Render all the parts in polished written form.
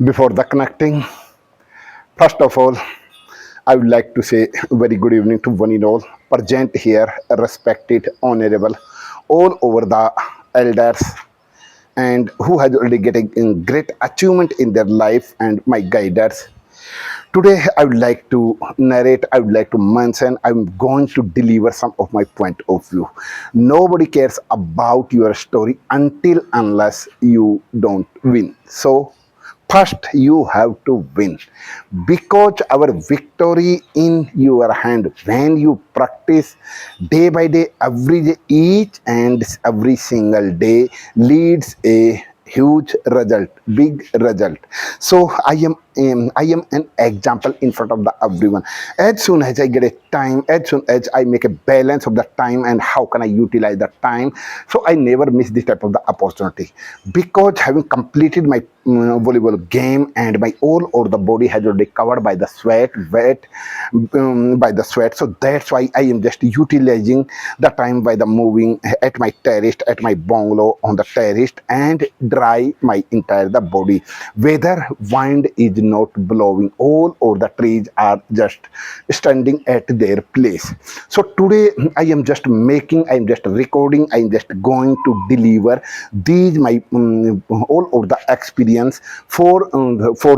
Before the connecting, first of all, I would like to say very good evening to one and all present here, respected, honorable, all over the elders and who has already getting great achievement in their life and my guiders. Today, I would like to narrate, I would like to mention, I'm going to deliver some of my point of view. Nobody cares about your story until unless you don't win. So, first you have to win because our victory in your hand when you practice day by day, every day, each and every single day leads a huge result, big result. So I am an example in front of the everyone. As soon as I get a time, as soon as I make a balance of the time and how can I utilize the time, so I never miss this type of the opportunity because having completed my volleyball game and my all over the body has already covered by the sweat, wet by the sweat. So that's why I am just utilizing the time by the moving at my terrace, at my bungalow on the terrace and dry my entire the body. Whether wind is not blowing, all or the trees are just standing at their place. So today I am just recording, I am just going to deliver these my all over the experience for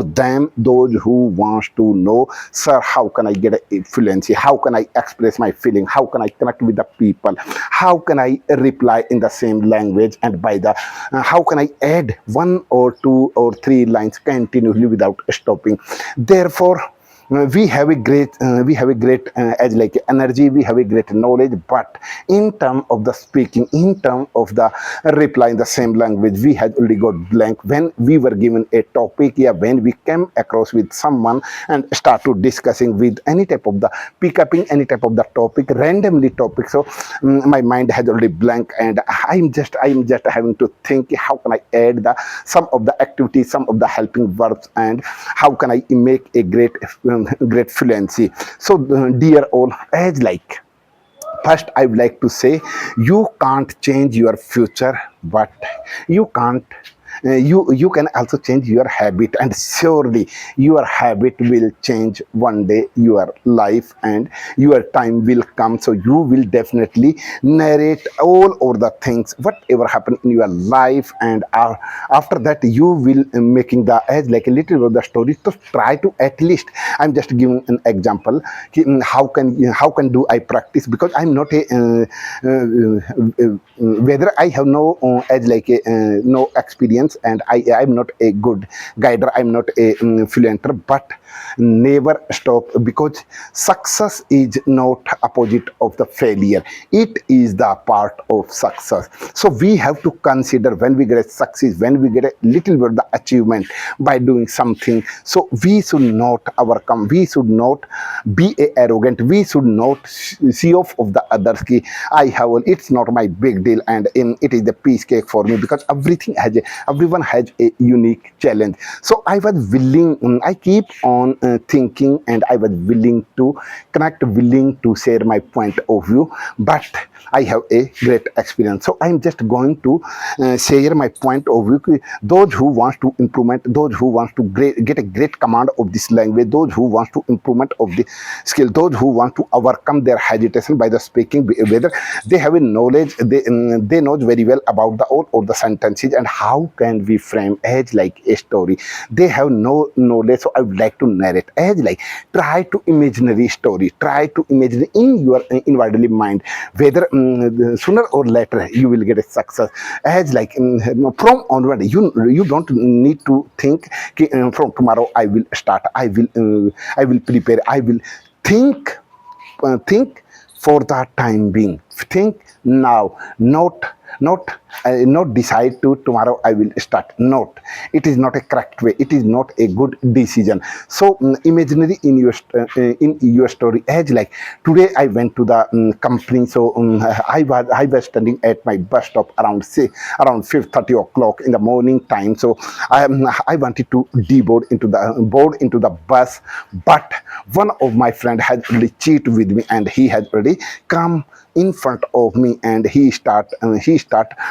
them, those who wants to know, sir, how can I get influence, how can I express my feeling, how can I connect with the people, how can I reply in the same language, and by the how can I add one or two or three lines continuously without stopping. Therefore we have a great as like energy, we have a great knowledge, but in term of the speaking, in term of the reply in the same language, we had already got blank when we were given a topic. Yeah, when we came across with someone and start to discussing with any type of the pick upping any type of the topic, randomly topic. So my mind has already blank and I'm just having to think how can I add the some of the activities, some of the helping verbs, and how can I make a great fluency. So dear all, as like first I would like to say, you can't change your future, but you can't you can also change your habit, and surely your habit will change one day your life and your time will come. So you will definitely narrate all over the things whatever happened in your life, and after that you will making the as like a little bit of the story. To try to at least, I'm just giving an example. How can do I practice, because I'm not a whether I have no as like a no experience, and I'm not a good guider, I'm not a fluenter, but never stop, because success is not opposite of the failure, it is the part of success. So we have to consider when we get a success, when we get a little bit of the achievement by doing something, so we should not overcome, we should not be a arrogant, we should not see off of the others ki I have it's not my big deal and it is the piece cake for me, because everyone has a unique challenge. So I was willing, I keep on thinking, and I was willing to connect, willing to share my point of view, but I have a great experience. So I'm just going to share my point of view. Those who want to implement, those who want to get a great command of this language, those who want to improvement of the skill, those who want to overcome their hesitation by the speaking, whether they have a knowledge, they know very well about the all or the sentences and how can we frame as like a story. They have no knowledge, so I would like to narrate as like, try to imaginary story, try to imagine in your inwardly mind, whether sooner or later you will get a success. As like from onward, you don't need to think from tomorrow I will start, I will prepare, I will think, think for the time being, think now, not decide to tomorrow I will start, not, it is not a correct way, it is not a good decision. So imaginary in your story, as like today I went to the company. So I was standing at my bus stop around say around 5:30 o'clock in the morning time. So I wanted to board into the bus, but one of my friend had already cheated with me and he had already come in front of me, and he start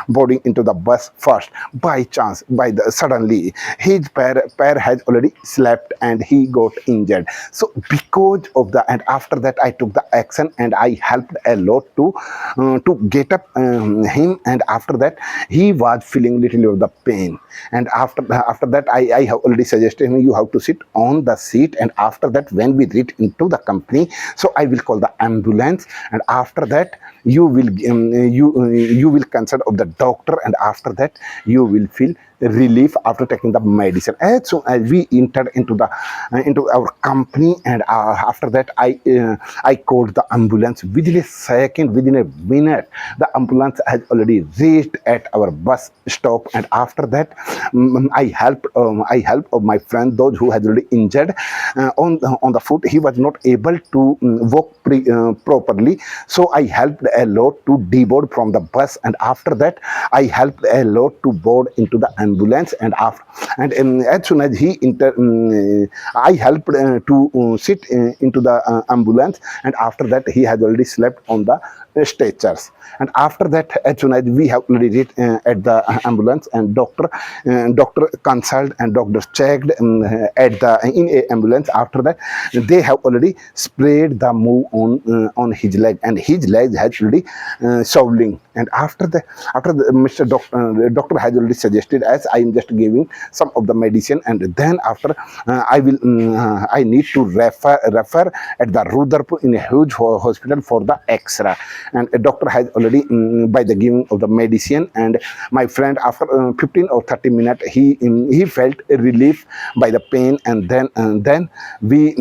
boarding into the bus first. By chance, by the suddenly his pair has already slept and he got injured. So because of the, and after that I took the action and I helped a lot to get up him, and after that he was feeling little of the pain. And after that I have already suggested him, you have to sit on the seat, and after that when we reach into the company, so I will call the ambulance, and after that you will consult of the doctor, and after that you will feel relief after taking the medicine. As soon as we entered into our company, and after that I called the ambulance. Within a second, within a minute, the ambulance has already reached at our bus stop, and after that I helped of my friend, those who had already injured on the foot. He was not able to walk properly, so I helped a lot to deboard from the bus, and after that I helped a lot to board into the ambulance. And after, and as soon as I helped to sit into the ambulance, and after that he had already slept on the stretchers. And after that, as soon as we have already reached at the ambulance, and doctor consult and doctor checked at the in a ambulance. After that they have already sprayed the move on his leg, and his leg has already swelling. And after the Mr. Doctor has already suggested, as I am just giving some of the medicine, and then after I need to refer at the Rudrapur in a huge hospital for the X-ray. And a doctor has already by the giving of the medicine, and my friend, after 15 or 30 minutes, he felt a relief by the pain. And then we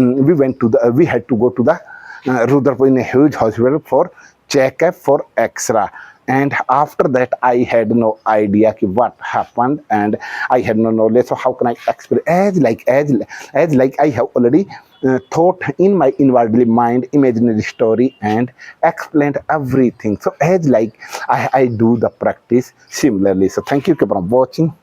had to go to the Rudrapur in a huge hospital for checkup for X-ray. And after that I had no idea what happened, and I had no knowledge. So how can I explain? As like I have already thought in my inwardly mind imaginary story and explained everything. So as like I do the practice similarly. So thank you for watching.